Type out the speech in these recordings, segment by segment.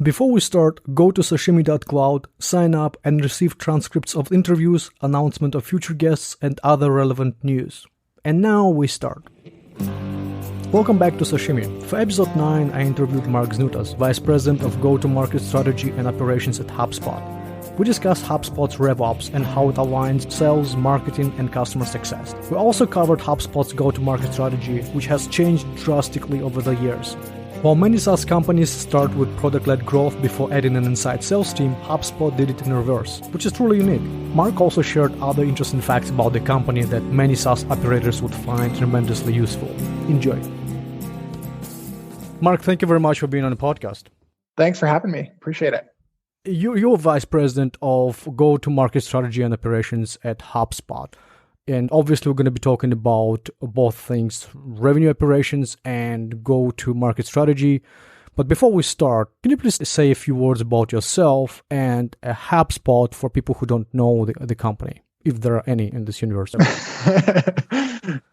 Before we start, go to sashimi.cloud, sign up, and receive transcripts of interviews, announcement of future guests, and other relevant news. And now we start. Welcome back to Sashimi. For episode 9, I interviewed Mark ZNUTAS, Vice President of Go-to-Market Strategy and Operations at HubSpot. We discussed HubSpot's RevOps and how it aligns sales, marketing, and customer success. We also covered HubSpot's go-to-market strategy, which has changed drastically over the years. While many SaaS companies start with product-led growth before adding an inside sales team, HubSpot did it in reverse, which is truly unique. Mark also shared other interesting facts about the company that many SaaS operators would find tremendously useful. Enjoy. Mark, thank you very much for being on the podcast. Thanks for having me. Appreciate it. You're Vice President of Go-to-Market Strategy and Operations at HubSpot. And obviously, we're going to be talking about both things, revenue operations and go-to-market strategy. But before we start, can you please say a few words about yourself and HubSpot for people who don't know the company, if there are any in this universe?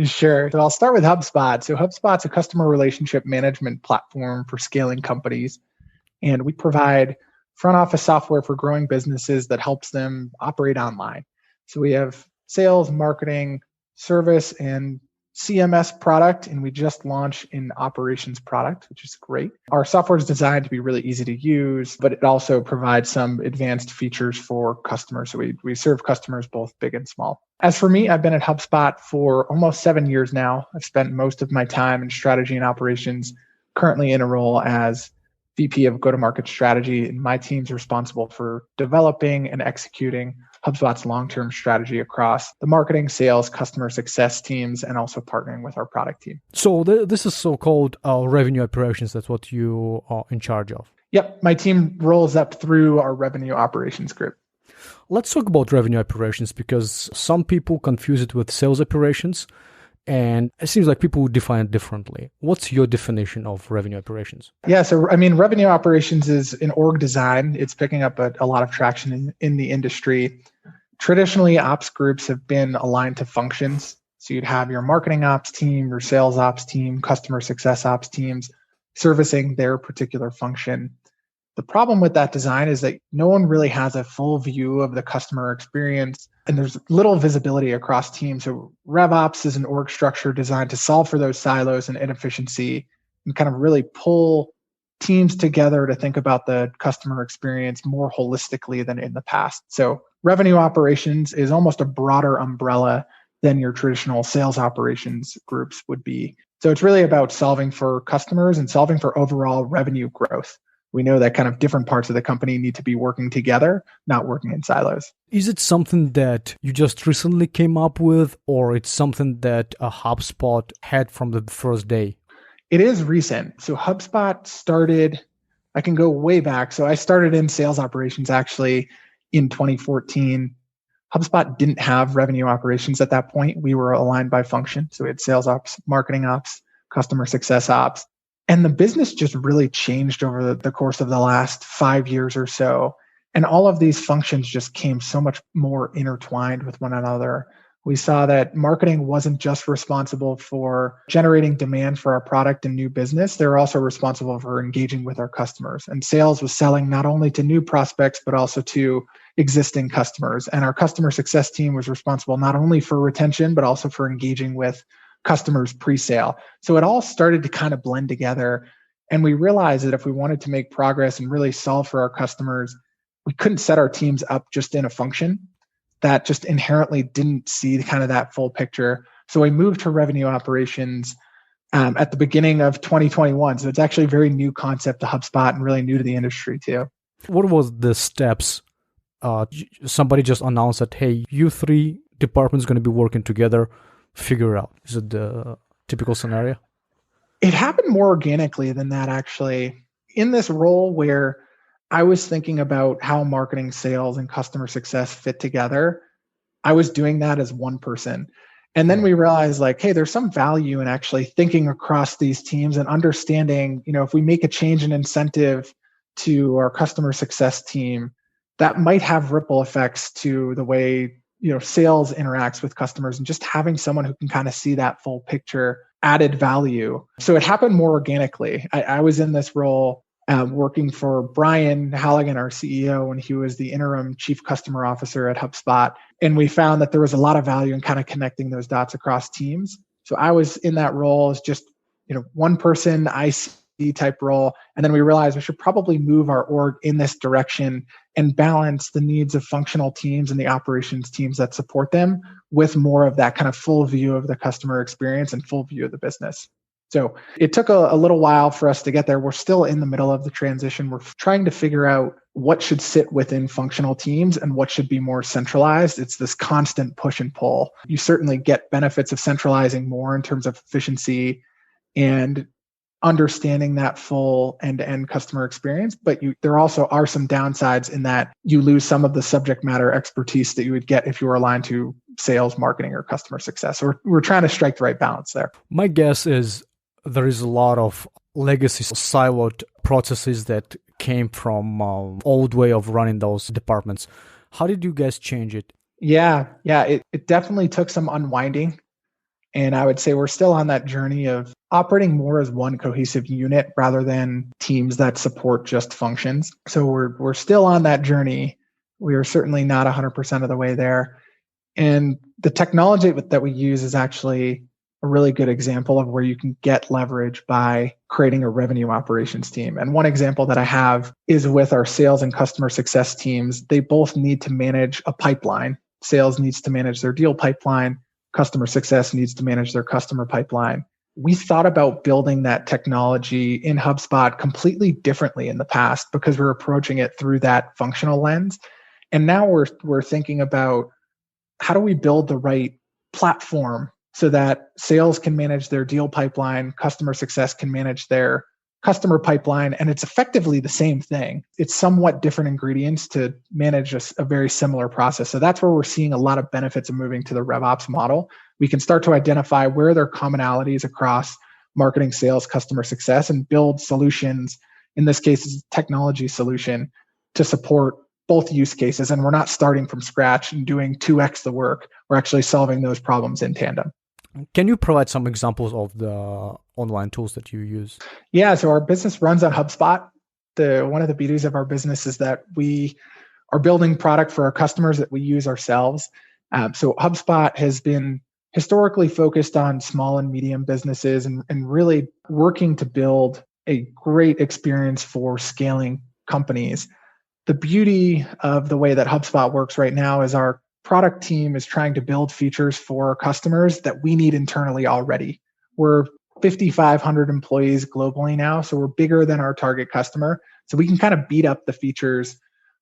Sure. So I'll start with HubSpot. So HubSpot's a customer relationship management platform for scaling companies. And we provide front office software for growing businesses that helps them operate online. So we have sales, marketing, service, and CMS product, and we just launched an operations product, which is great. Our software is designed to be really easy to use, but it also provides some advanced features for customers. So we serve customers both big and small. As for me, I've been at HubSpot for almost 7 years now. I've spent most of my time in strategy and operations, currently in a role as VP of go-to-market strategy, and my team's responsible for developing and executing HubSpot's long-term strategy across the marketing, sales, customer success teams, and also partnering with our product team. So this is so-called revenue operations. That's what you are in charge of. Yep. My team rolls up through our revenue operations group. Let's talk about revenue operations because some people confuse it with sales operations. And it seems like people would define it differently. What's your definition of revenue operations? Yeah, so revenue operations is an org design. It's picking up a lot of traction in the industry. Traditionally, ops groups have been aligned to functions. So you'd have your marketing ops team, your sales ops team, customer success ops teams servicing their particular function. The problem with that design is that no one really has a full view of the customer experience, and there's little visibility across teams. So RevOps is an org structure designed to solve for those silos and inefficiency and kind of really pull teams together to think about the customer experience more holistically than in the past. So revenue operations is almost a broader umbrella than your traditional sales operations groups would be. So it's really about solving for customers and solving for overall revenue growth. We know that kind of different parts of the company need to be working together, not working in silos. Is it something that you just recently came up with, or it's something that a HubSpot had from the first day? It is recent. So HubSpot started, I can go way back. So I started in sales operations actually in 2014. HubSpot didn't have revenue operations at that point. We were aligned by function. So we had sales ops, marketing ops, customer success ops. And the business just really changed over the course of the last 5 years or so. And all of these functions just came so much more intertwined with one another. We saw that marketing wasn't just responsible for generating demand for our product and new business. They were also responsible for engaging with our customers. And sales was selling not only to new prospects, but also to existing customers. And our customer success team was responsible not only for retention, but also for engaging with customers pre-sale. So it all started to kind of blend together. And we realized that if we wanted to make progress and really solve for our customers, we couldn't set our teams up just in a function that just inherently didn't see kind of that full picture. So we moved to revenue operations at the beginning of 2021. So it's actually a very new concept to HubSpot and really new to the industry too. What was the steps? Somebody just announced that, hey, you 3 departments going to be working together. Figure out. Is it the typical scenario? It happened more organically than that, actually. In this role where I was thinking about how marketing, sales, and customer success fit together, I was doing that as one person. And then we realized hey, there's some value in actually thinking across these teams and understanding, if we make a change in incentive to our customer success team, that might have ripple effects to the way sales interacts with customers, and just having someone who can kind of see that full picture added value. So it happened more organically. I was in this role working for Brian Halligan, our CEO, when he was the interim chief customer officer at HubSpot. And we found that there was a lot of value in kind of connecting those dots across teams. So I was in that role as just, one person IC type role. And then we realized we should probably move our org in this direction and balance the needs of functional teams and the operations teams that support them with more of that kind of full view of the customer experience and full view of the business. So it took a little while for us to get there. We're still in the middle of the transition. We're trying to figure out what should sit within functional teams and what should be more centralized. It's this constant push and pull. You certainly get benefits of centralizing more in terms of efficiency and understanding that full end-to-end customer experience, but there also are some downsides in that you lose some of the subject matter expertise that you would get if you were aligned to sales, marketing, or customer success. So we're trying to strike the right balance there. My guess is there is a lot of legacy siloed processes that came from old way of running those departments. How did you guys change it? Yeah, it definitely took some unwinding. And I would say we're still on that journey of operating more as one cohesive unit rather than teams that support just functions. So we're still on that journey. We are certainly not 100% of the way there. And the technology that we use is actually a really good example of where you can get leverage by creating a revenue operations team. And one example that I have is with our sales and customer success teams. They both need to manage a pipeline. Sales needs to manage their deal pipeline. Customer success needs to manage their customer pipeline. We thought about building that technology in HubSpot completely differently in the past because we're approaching it through that functional lens. And now we're thinking about how do we build the right platform so that sales can manage their deal pipeline, customer success can manage their customer pipeline, and it's effectively the same thing. It's somewhat different ingredients to manage a very similar process. So that's where we're seeing a lot of benefits of moving to the RevOps model. We can start to identify where there are commonalities across marketing, sales, customer success, and build solutions. In this case, it's a technology solution to support both use cases. And we're not starting from scratch and doing 2x the work. We're actually solving those problems in tandem. Can you provide some examples of the online tools that you use? Yeah, so our business runs on HubSpot. One of the beauties of our business is that we are building product for our customers that we use ourselves. So HubSpot has been historically focused on small and medium businesses and really working to build a great experience for scaling companies. The beauty of the way that HubSpot works right now is our product team is trying to build features for our customers that we need internally already. We're 5,500 employees globally now, so we're bigger than our target customer. So we can kind of beat up the features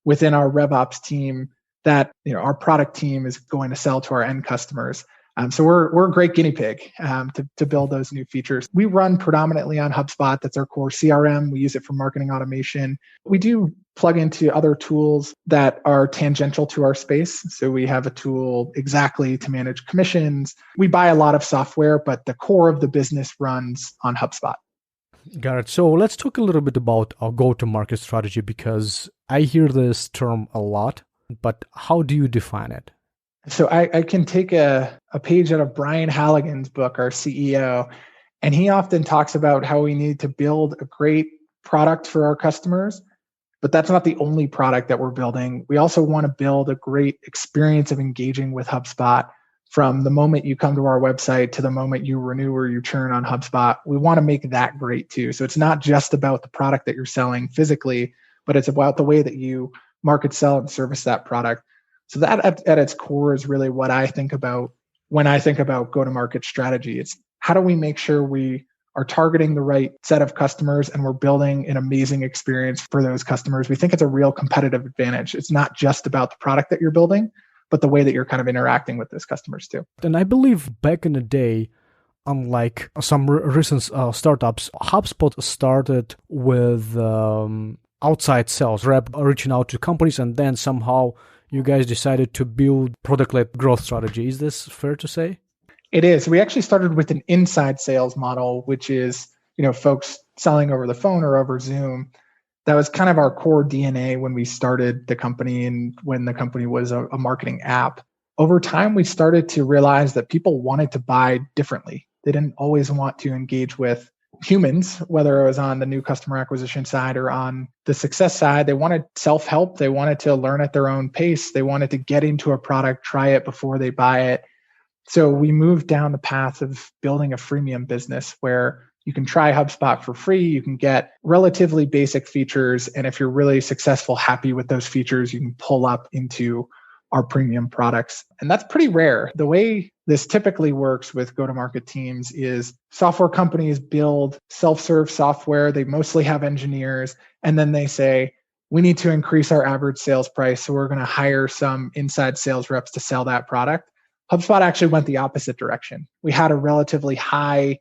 within our RevOps team that our product team is going to sell to our end customers. So we're a great guinea pig to build those new features. We run predominantly on HubSpot. That's our core CRM. We use it for marketing automation. We do plug into other tools that are tangential to our space. So we have a tool exactly to manage commissions. We buy a lot of software, but the core of the business runs on HubSpot. Got it. So let's talk a little bit about our go-to-market strategy because I hear this term a lot, but how do you define it? So I can take a page out of Brian Halligan's book, our CEO, and he often talks about how we need to build a great product for our customers, but that's not the only product that we're building. We also want to build a great experience of engaging with HubSpot from the moment you come to our website to the moment you renew or you churn on HubSpot. We want to make that great too. So it's not just about the product that you're selling physically, but it's about the way that you market, sell, and service that product. So that at its core is really what I think about when I think about go-to-market strategy. It's how do we make sure we are targeting the right set of customers and we're building an amazing experience for those customers. We think it's a real competitive advantage. It's not just about the product that you're building, but the way that you're kind of interacting with those customers too. And I believe back in the day, unlike some recent startups, HubSpot started with outside sales, rep reaching out to companies, and then somehow you guys decided to build product-led growth strategy. Is this fair to say? It is. We actually started with an inside sales model, which is, folks selling over the phone or over Zoom. That was kind of our core DNA when we started the company and when the company was a marketing app. Over time, we started to realize that people wanted to buy differently. They didn't always want to engage with humans, whether it was on the new customer acquisition side or on the success side, they wanted self-help. They wanted to learn at their own pace. They wanted to get into a product, try it before they buy it. So we moved down the path of building a freemium business where you can try HubSpot for free. You can get relatively basic features. And if you're really successful, happy with those features, you can pull up into our premium products. And that's pretty rare. The way this typically works with go-to-market teams is software companies build self-serve software. They mostly have engineers. And then they say, we need to increase our average sales price. So we're going to hire some inside sales reps to sell that product. HubSpot actually went the opposite direction. We had a relatively high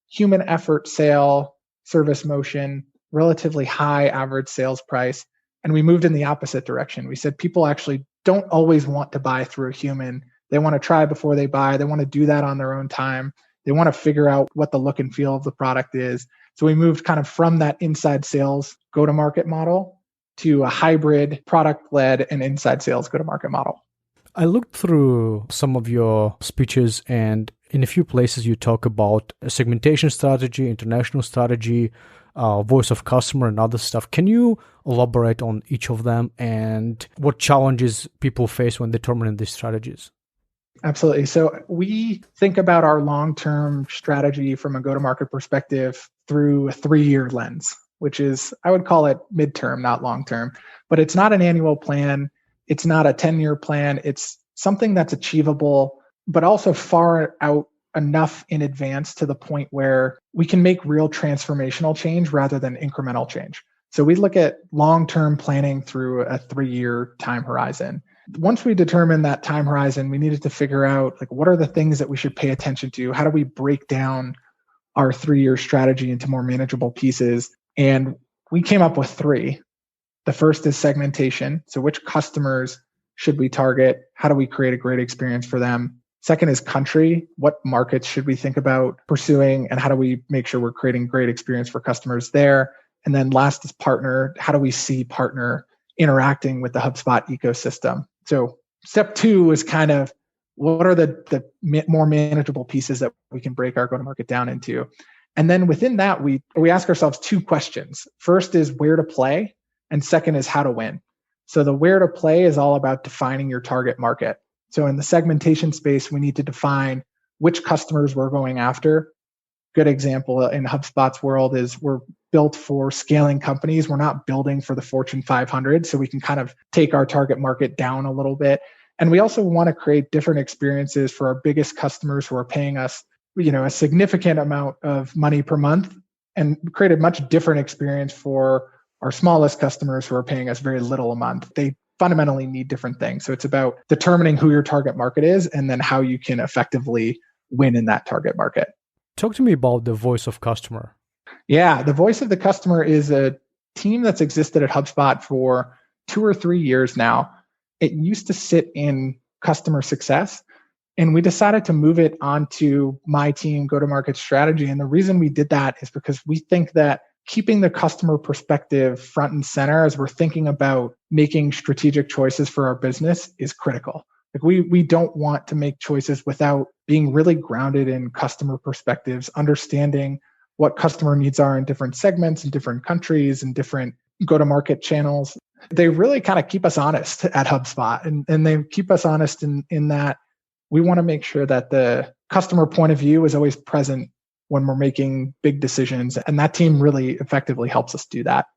human effort sale, service motion, relatively high average sales price. And we moved in the opposite direction. We said people actually don't always want to buy through a human. They want to try before they buy. They want to do that on their own time. They want to figure out what the look and feel of the product is. So we moved kind of from that inside sales go-to-market model to a hybrid product-led and inside sales go-to-market model. I looked through some of your speeches, and in a few places you talk about a segmentation strategy, international strategy, voice of customer, and other stuff. Can you elaborate on each of them and what challenges people face when determining these strategies? Absolutely. So we think about our long-term strategy from a go-to-market perspective through a 3-year lens, which is, I would call it midterm, not long-term, but it's not an annual plan. It's not a 10-year plan. It's something that's achievable, but also far out enough in advance to the point where we can make real transformational change rather than incremental change. So we look at long-term planning through a 3-year time horizon. Once we determine that time horizon, we needed to figure out what are the things that we should pay attention to? How do we break down our 3-year strategy into more manageable pieces? And we came up with 3. The first is segmentation. So which customers should we target? How do we create a great experience for them? Second is country. What markets should we think about pursuing? And how do we make sure we're creating great experience for customers there? And then last is partner. How do we see partner interacting with the HubSpot ecosystem? So step 2 is kind of what are the more manageable pieces that we can break our go-to-market down into? And then within that, we ask ourselves 2 questions. First is where to play. And second is how to win. So the where to play is all about defining your target market. So in the segmentation space, we need to define which customers we're going after. Good example in HubSpot's world is we're built for scaling companies. We're not building for the Fortune 500. So we can kind of take our target market down a little bit. And we also want to create different experiences for our biggest customers who are paying us, a significant amount of money per month, and create a much different experience for our smallest customers who are paying us very little a month. They fundamentally need different things. So it's about determining who your target market is and then how you can effectively win in that target market. Talk to me about the voice of customer. Yeah, the voice of the customer is a team that's existed at HubSpot for 2 or 3 years now. It used to sit in customer success, and we decided to move it onto my team, go-to-market strategy. And the reason we did that is because we think that keeping the customer perspective front and center as we're thinking about making strategic choices for our business is critical. We don't want to make choices without being really grounded in customer perspectives, understanding what customer needs are in different segments, in different countries, and different go-to-market channels. They really kind of keep us honest at HubSpot, and they keep us honest in that we want to make sure that the customer point of view is always present when we're making big decisions. And that team really effectively helps us do that.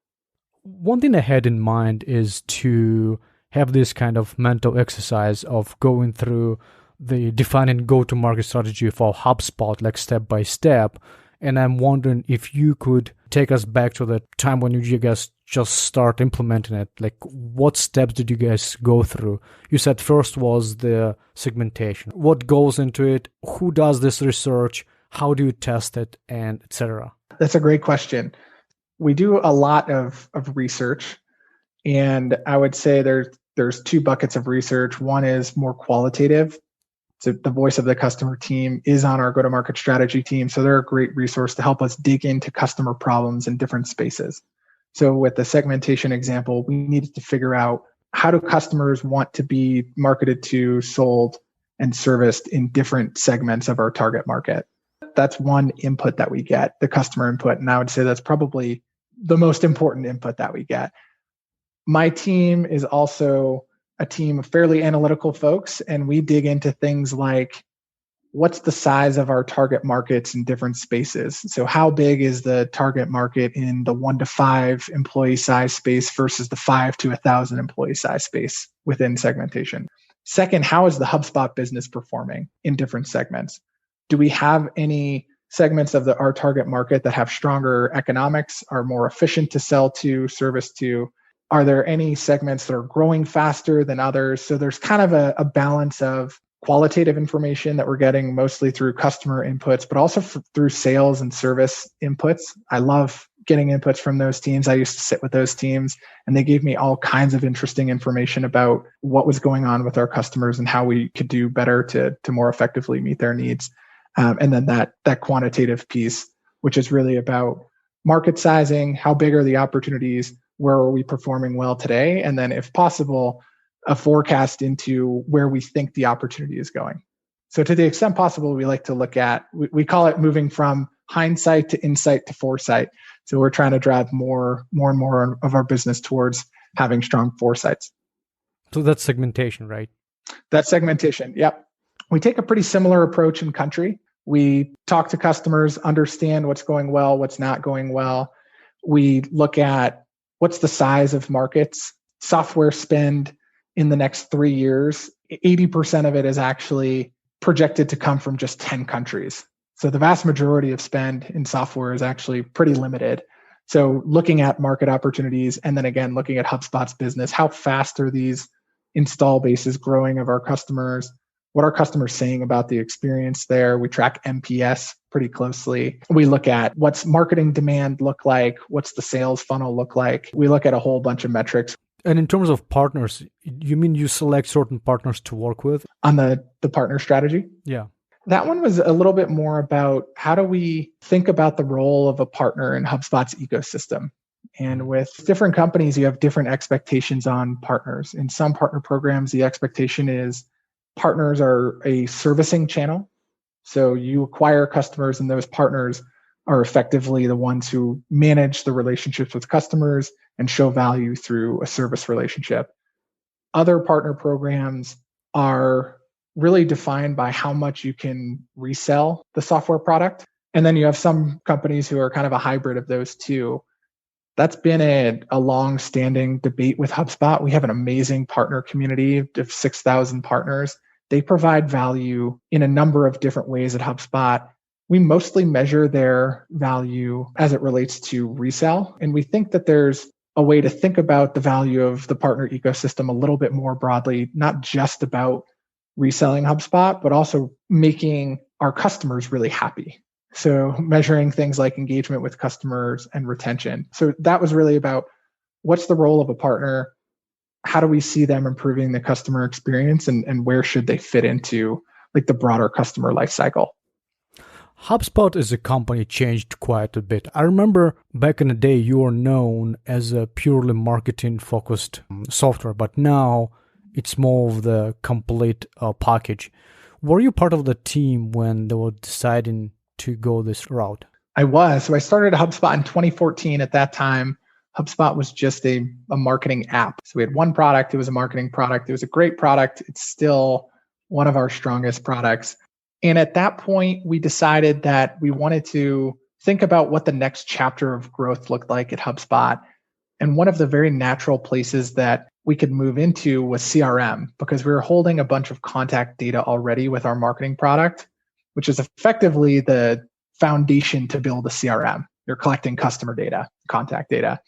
One thing I had in mind is to have this kind of mental exercise of going through the defining go-to-market strategy for HubSpot, step by step. And I'm wondering if you could take us back to the time when you guys just start implementing it. What steps did you guys go through? You said first was the segmentation. What goes into it? Who does this research? How do you test it, and etc.? That's a great question. We do a lot of research, and I would say there's 2 buckets of research. One is more qualitative. So the voice of the customer team is on our go-to-market strategy team. So they're a great resource to help us dig into customer problems in different spaces. So with the segmentation example, we needed to figure out how do customers want to be marketed to, sold, and serviced in different segments of our target market. that's one input that we get, the customer input. And I would say that's probably the most important input that we get. My team is also a team of fairly analytical folks, and we dig into things like, what's the size of our target markets in different spaces? So how big is the target market in the 1 to 5 employee size space versus the 5 to 1,000 employee size space within segmentation? Second, how is the HubSpot business performing in different segments? Do we have any segments of our target market that have stronger economics, are more efficient to sell to, service to? Are there any segments that are growing faster than others? So there's kind of a balance of qualitative information that we're getting mostly through customer inputs, but also through sales and service inputs. I love getting inputs from those teams. I used to sit with those teams, and they gave me all kinds of interesting information about what was going on with our customers and how we could do better to more effectively meet their needs. And then that quantitative piece, which is really about market sizing, how big are the opportunities, where are we performing well today, and then if possible, a forecast into where we think the opportunity is going. So to the extent possible, we like to look at, we call it moving from hindsight to insight to foresight. So we're trying to drive more and more of our business towards having strong foresights. So that's segmentation, right? That's segmentation. Yep. We take a pretty similar approach in country. We talk to customers, understand what's going well, what's not going well. We look at what's the size of markets, software spend in the next 3 years. 80% of it is actually projected to come from just 10 countries. So the vast majority of spend in software is actually pretty limited. So looking at market opportunities, and then again, looking at HubSpot's business, how fast are these install bases growing of our customers? What are customers saying about the experience there? We track NPS pretty closely. We look at what's marketing demand look like? What's the sales funnel look like? We look at a whole bunch of metrics. And in terms of partners, you mean you select certain partners to work with? On the partner strategy? Yeah. That one was a little bit more about how do we think about the role of a partner in HubSpot's ecosystem. And with different companies, you have different expectations on partners. In some partner programs, the expectation is partners are a servicing channel. So you acquire customers, and those partners are effectively the ones who manage the relationships with customers and show value through a service relationship. Other partner programs are really defined by how much you can resell the software product. And then you have some companies who are kind of a hybrid of those two. That's been a long-standing debate with HubSpot. We have an amazing partner community of 6,000 partners. They provide value in a number of different ways at HubSpot. We mostly measure their value as it relates to resell. And we think that there's a way to think about the value of the partner ecosystem a little bit more broadly, not just about reselling HubSpot, but also making our customers really happy. So measuring things like engagement with customers and retention. So that was really about what's the role of a partner? How do we see them improving the customer experience, and where should they fit into like the broader customer lifecycle? HubSpot as a company changed quite a bit. I remember back in the day you were known as a purely marketing-focused software, but now it's more of the complete package. Were you part of the team when they were deciding to go this route? I was. So I started HubSpot in 2014. At that time, HubSpot was just a marketing app. So we had one product. It was a marketing product. It was a great product. It's still one of our strongest products. And at that point, we decided that we wanted to think about what the next chapter of growth looked like at HubSpot. And one of the very natural places that we could move into was CRM, because we were holding a bunch of contact data already with our marketing product, which is effectively the foundation to build a CRM. You're collecting customer data, contact data.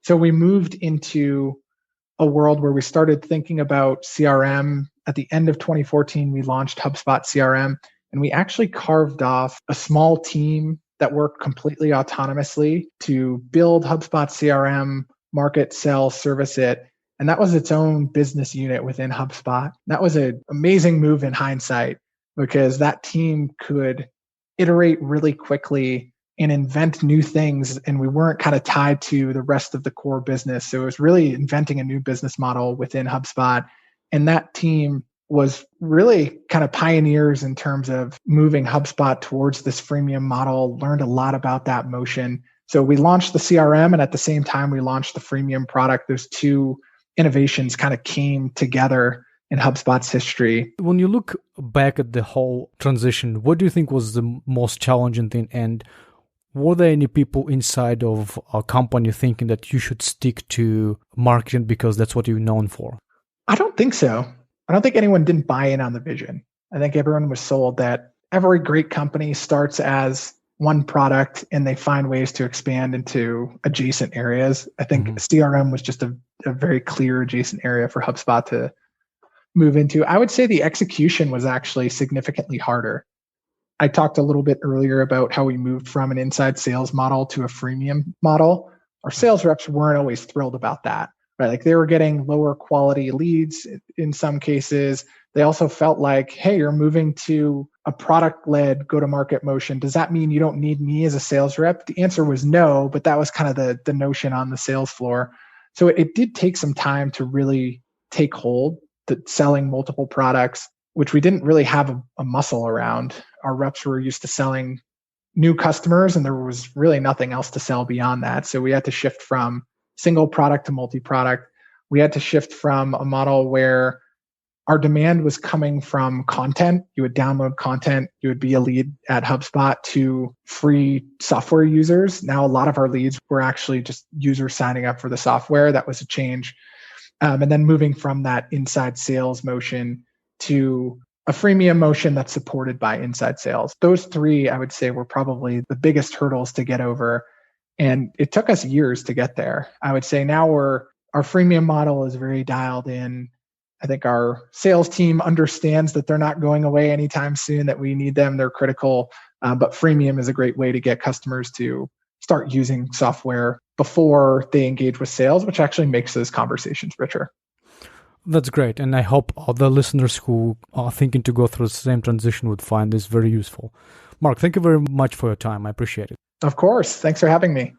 So we moved into a world where we started thinking about CRM. At the end of 2014, we launched HubSpot CRM, and we actually carved off a small team that worked completely autonomously to build HubSpot CRM, market, sell, service it. And that was its own business unit within HubSpot. That was an amazing move in hindsight, because that team could iterate really quickly and invent new things. And we weren't kind of tied to the rest of the core business. So it was really inventing a new business model within HubSpot. And that team was really kind of pioneers in terms of moving HubSpot towards this freemium model, learned a lot about that motion. So we launched the CRM, and at the same time we launched the freemium product. Those two innovations kind of came together in HubSpot's history. When you look back at the whole transition, what do you think was the most challenging thing? And were there any people inside of a company thinking that you should stick to marketing because that's what you're known for? I don't think so. I don't think anyone didn't buy in on the vision. I think everyone was sold that every great company starts as one product and they find ways to expand into adjacent areas. I think CRM was just a very clear adjacent area for HubSpot to move into. I would say the execution was actually significantly harder. I talked a little bit earlier about how we moved from an inside sales model to a freemium model. Our sales reps weren't always thrilled about that, right? Like they were getting lower quality leads in some cases. They also felt like, hey, you're moving to a product-led go-to-market motion. Does that mean you don't need me as a sales rep? The answer was no, but that was kind of the notion on the sales floor. So it did take some time to really take hold, that selling multiple products, which we didn't really have a muscle around. Our reps were used to selling new customers, and there was really nothing else to sell beyond that. So we had to shift from single product to multi-product. We had to shift from a model where our demand was coming from content. You would download content, you would be a lead at HubSpot, to free software users. Now, a lot of our leads were actually just users signing up for the software. That was a change. And then moving from that inside sales motion to a freemium motion that's supported by inside sales. Those three, I would say, were probably the biggest hurdles to get over. And it took us years to get there. I would say now our freemium model is very dialed in. I think our sales team understands that they're not going away anytime soon, that we need them. They're critical. But freemium is a great way to get customers to start using software before they engage with sales, which actually makes those conversations richer. That's great. And I hope other listeners who are thinking to go through the same transition would find this very useful. Mark, thank you very much for your time. I appreciate it. Of course. Thanks for having me.